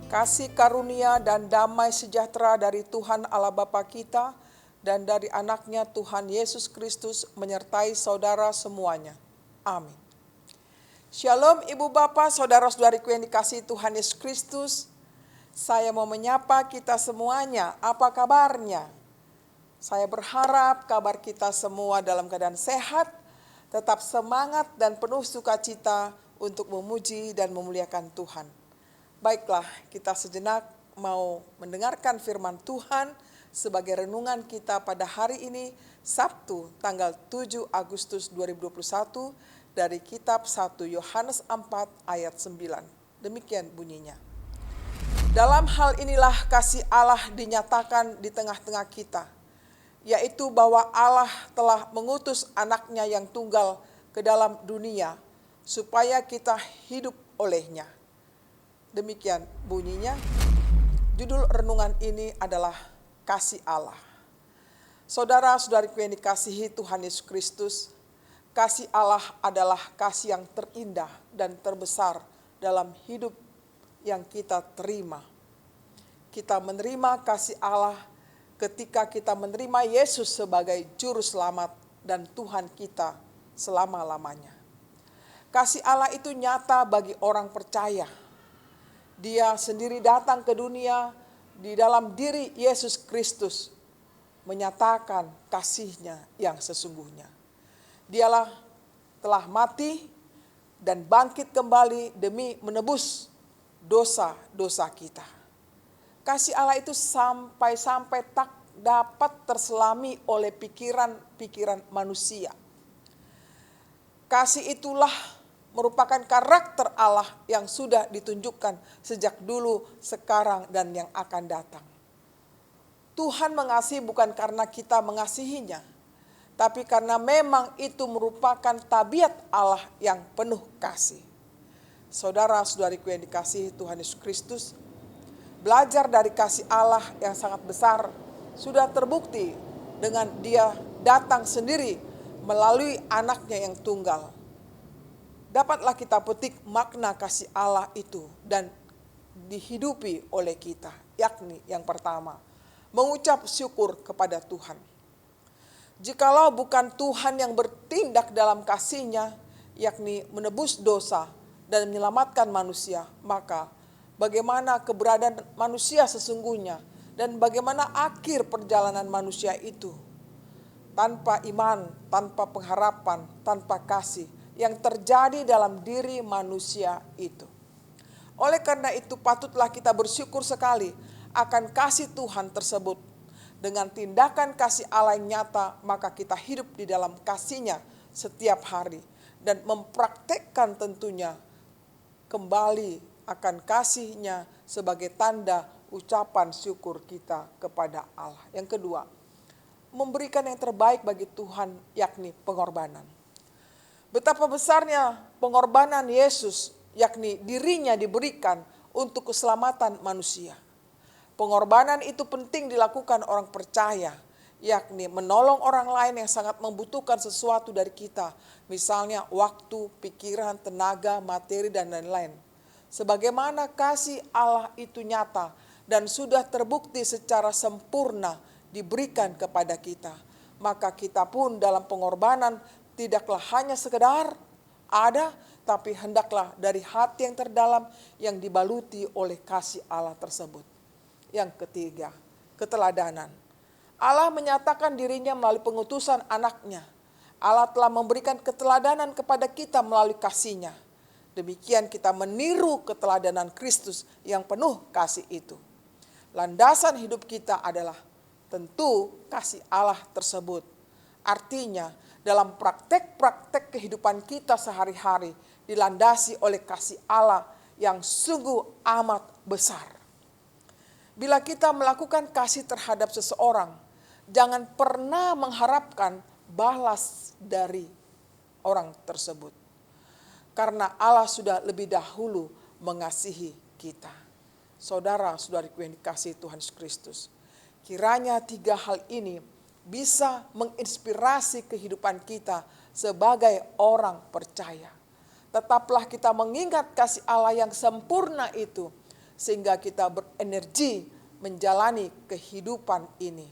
Kasih karunia dan damai sejahtera dari Tuhan Allah Bapa kita dan dari anaknya Tuhan Yesus Kristus menyertai saudara semuanya. Amin. Shalom Ibu Bapa, saudara-saudariku yang dikasihi Tuhan Yesus Kristus. Saya mau menyapa kita semuanya, apa kabarnya? Saya berharap kabar kita semua dalam keadaan sehat, tetap semangat dan penuh sukacita untuk memuji dan memuliakan Tuhan. Baiklah, kita sejenak mau mendengarkan firman Tuhan sebagai renungan kita pada hari ini, Sabtu tanggal 7 Agustus 2021 dari kitab 1 Yohanes 4 ayat 9. Demikian bunyinya. Dalam hal inilah kasih Allah dinyatakan di tengah-tengah kita, yaitu bahwa Allah telah mengutus anaknya yang tunggal ke dalam dunia, supaya kita hidup olehnya. Demikian bunyinya. Judul renungan ini adalah kasih Allah. Saudara-saudariku yang dikasihi Tuhan Yesus Kristus, kasih Allah adalah kasih yang terindah dan terbesar dalam hidup yang kita terima. Kita menerima kasih Allah ketika kita menerima Yesus sebagai juru selamat dan Tuhan kita selama-lamanya. Kasih Allah itu nyata bagi orang percaya. Dia sendiri datang ke dunia di dalam diri Yesus Kristus, menyatakan kasih-Nya yang sesungguhnya. Dialah telah mati dan bangkit kembali demi menebus dosa-dosa kita. Kasih Allah itu sampai tak dapat terselami oleh pikiran-pikiran manusia. Kasih itulah merupakan karakter Allah yang sudah ditunjukkan sejak dulu, sekarang, dan yang akan datang. Tuhan mengasihi bukan karena kita mengasihinya, tapi karena memang itu merupakan tabiat Allah yang penuh kasih. Saudara-saudariku yang dikasihi Tuhan Yesus Kristus, belajar dari kasih Allah yang sangat besar sudah terbukti dengan Dia datang sendiri melalui anaknya yang tunggal. Dapatlah kita petik makna kasih Allah itu dan dihidupi oleh kita, yakni yang pertama, mengucap syukur kepada Tuhan. Jikalau bukan Tuhan yang bertindak dalam kasih-Nya, yakni menebus dosa dan menyelamatkan manusia, maka bagaimana keberadaan manusia sesungguhnya dan bagaimana akhir perjalanan manusia itu? Tanpa iman, tanpa pengharapan, tanpa kasih yang terjadi dalam diri manusia itu. Oleh karena itu patutlah kita bersyukur sekali akan kasih Tuhan tersebut. Dengan tindakan kasih Allah yang nyata, maka kita hidup di dalam kasih-Nya setiap hari. Dan mempraktekkan tentunya kembali akan kasih-Nya sebagai tanda ucapan syukur kita kepada Allah. Yang kedua, memberikan yang terbaik bagi Tuhan, yakni pengorbanan. Betapa besarnya pengorbanan Yesus, yakni dirinya diberikan untuk keselamatan manusia. Pengorbanan itu penting dilakukan orang percaya, yakni menolong orang lain yang sangat membutuhkan sesuatu dari kita. Misalnya waktu, pikiran, tenaga, materi, dan lain-lain. Sebagaimana kasih Allah itu nyata dan sudah terbukti secara sempurna diberikan kepada kita. Maka kita pun dalam pengorbanan tidaklah hanya sekedar ada, tapi hendaklah dari hati yang terdalam yang dibaluti oleh kasih Allah tersebut. Yang ketiga, keteladanan. Allah menyatakan dirinya melalui pengutusan anaknya. Allah telah memberikan keteladanan kepada kita melalui kasih-Nya. Demikian kita meniru keteladanan Kristus yang penuh kasih itu. Landasan hidup kita adalah tentu kasih Allah tersebut. Artinya, dalam praktek-praktek kehidupan kita sehari-hari dilandasi oleh kasih Allah yang sungguh amat besar. Bila kita melakukan kasih terhadap seseorang, jangan pernah mengharapkan balas dari orang tersebut. Karena Allah sudah lebih dahulu mengasihi kita. Saudara-saudariku yang dikasihi Tuhan Yesus Kristus, kiranya 3 hal ini bisa menginspirasi kehidupan kita sebagai orang percaya. Tetaplah kita mengingat kasih Allah yang sempurna itu sehingga kita berenergi menjalani kehidupan ini.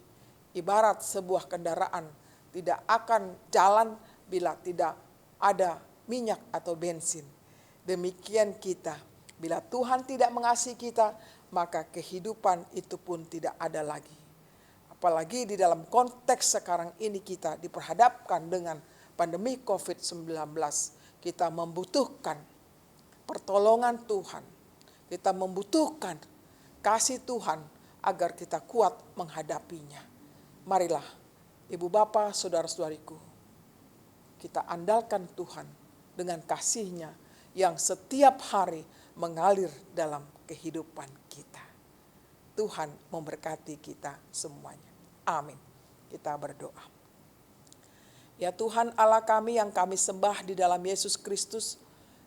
Ibarat sebuah kendaraan tidak akan jalan bila tidak ada minyak atau bensin. Demikian kita, bila Tuhan tidak mengasihi kita, maka kehidupan itu pun tidak ada lagi. Apalagi di dalam konteks sekarang ini kita diperhadapkan dengan pandemi COVID-19. Kita membutuhkan pertolongan Tuhan. Kita membutuhkan kasih Tuhan agar kita kuat menghadapinya. Marilah, Ibu Bapa, Saudara-saudariku, kita andalkan Tuhan dengan kasih-Nya yang setiap hari mengalir dalam kehidupan kita. Tuhan memberkati kita semuanya. Amin. Kita berdoa. Ya Tuhan Allah kami yang kami sembah di dalam Yesus Kristus,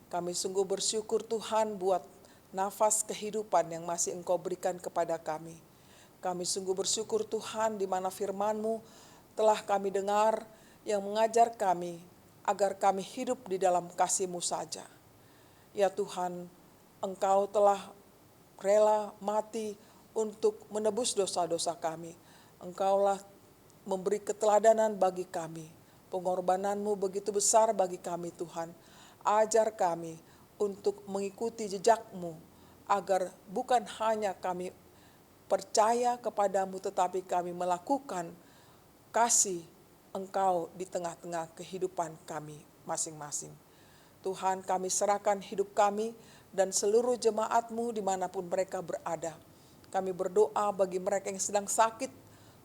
kami sungguh bersyukur Tuhan buat nafas kehidupan yang masih Engkau berikan kepada kami. Kami sungguh bersyukur Tuhan di mana firman-Mu telah kami dengar yang mengajar kami agar kami hidup di dalam kasih-Mu saja. Ya Tuhan, Engkau telah rela mati untuk menebus dosa-dosa kami. Engkaulah memberi keteladanan bagi kami. Pengorbanan-Mu begitu besar bagi kami Tuhan. Ajar kami untuk mengikuti jejak-Mu agar bukan hanya kami percaya kepadamu tetapi kami melakukan kasih Engkau di tengah-tengah kehidupan kami masing-masing. Tuhan, kami serahkan hidup kami dan seluruh jemaat-Mu dimanapun mereka berada. Kami berdoa bagi mereka yang sedang sakit,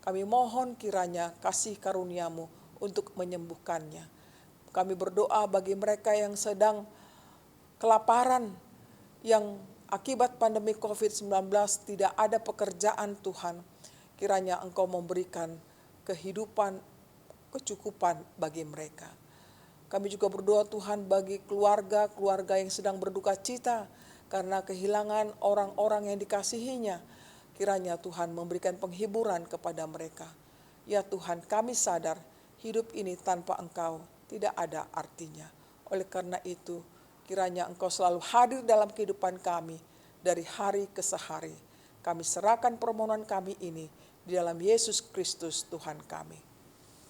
kami mohon kiranya kasih karunia-Mu untuk menyembuhkannya. Kami berdoa bagi mereka yang sedang kelaparan, yang akibat pandemi COVID-19 tidak ada pekerjaan Tuhan. Kiranya Engkau memberikan kehidupan, kecukupan bagi mereka. Kami juga berdoa Tuhan bagi keluarga-keluarga yang sedang berduka cita karena kehilangan orang-orang yang dikasihinya. Kiranya Tuhan memberikan penghiburan kepada mereka. Ya Tuhan, kami sadar hidup ini tanpa Engkau tidak ada artinya. Oleh karena itu, kiranya Engkau selalu hadir dalam kehidupan kami dari hari ke hari. Kami serahkan permohonan kami ini di dalam Yesus Kristus Tuhan kami.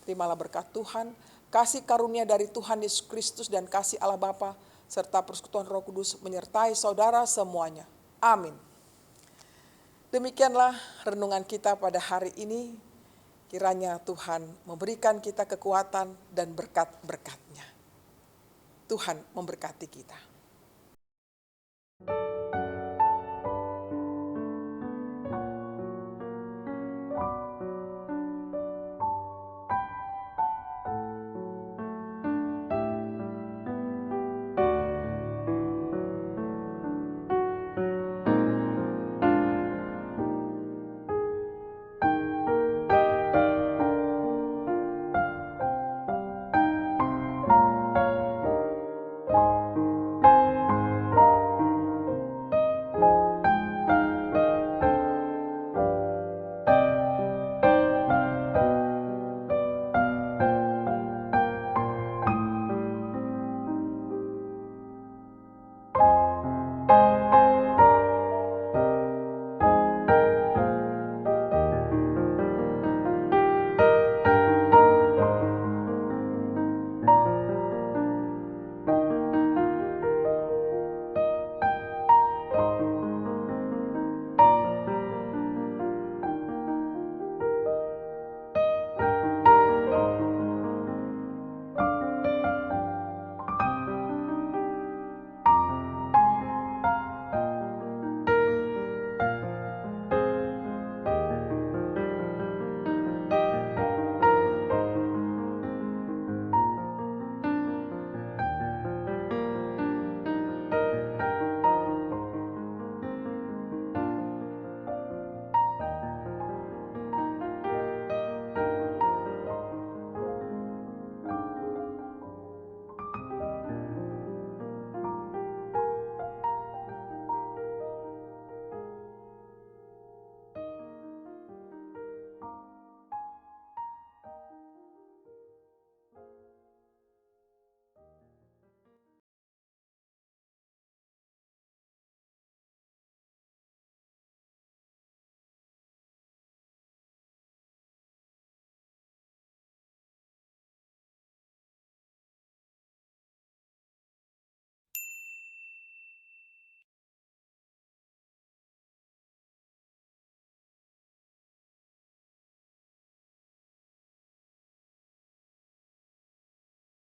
Terimalah berkat Tuhan, kasih karunia dari Tuhan Yesus Kristus dan kasih Allah Bapa serta persekutuan Roh Kudus menyertai saudara semuanya. Amin. Demikianlah renungan kita pada hari ini. Kiranya Tuhan memberikan kita kekuatan dan berkat-berkat-Nya. Tuhan memberkati kita.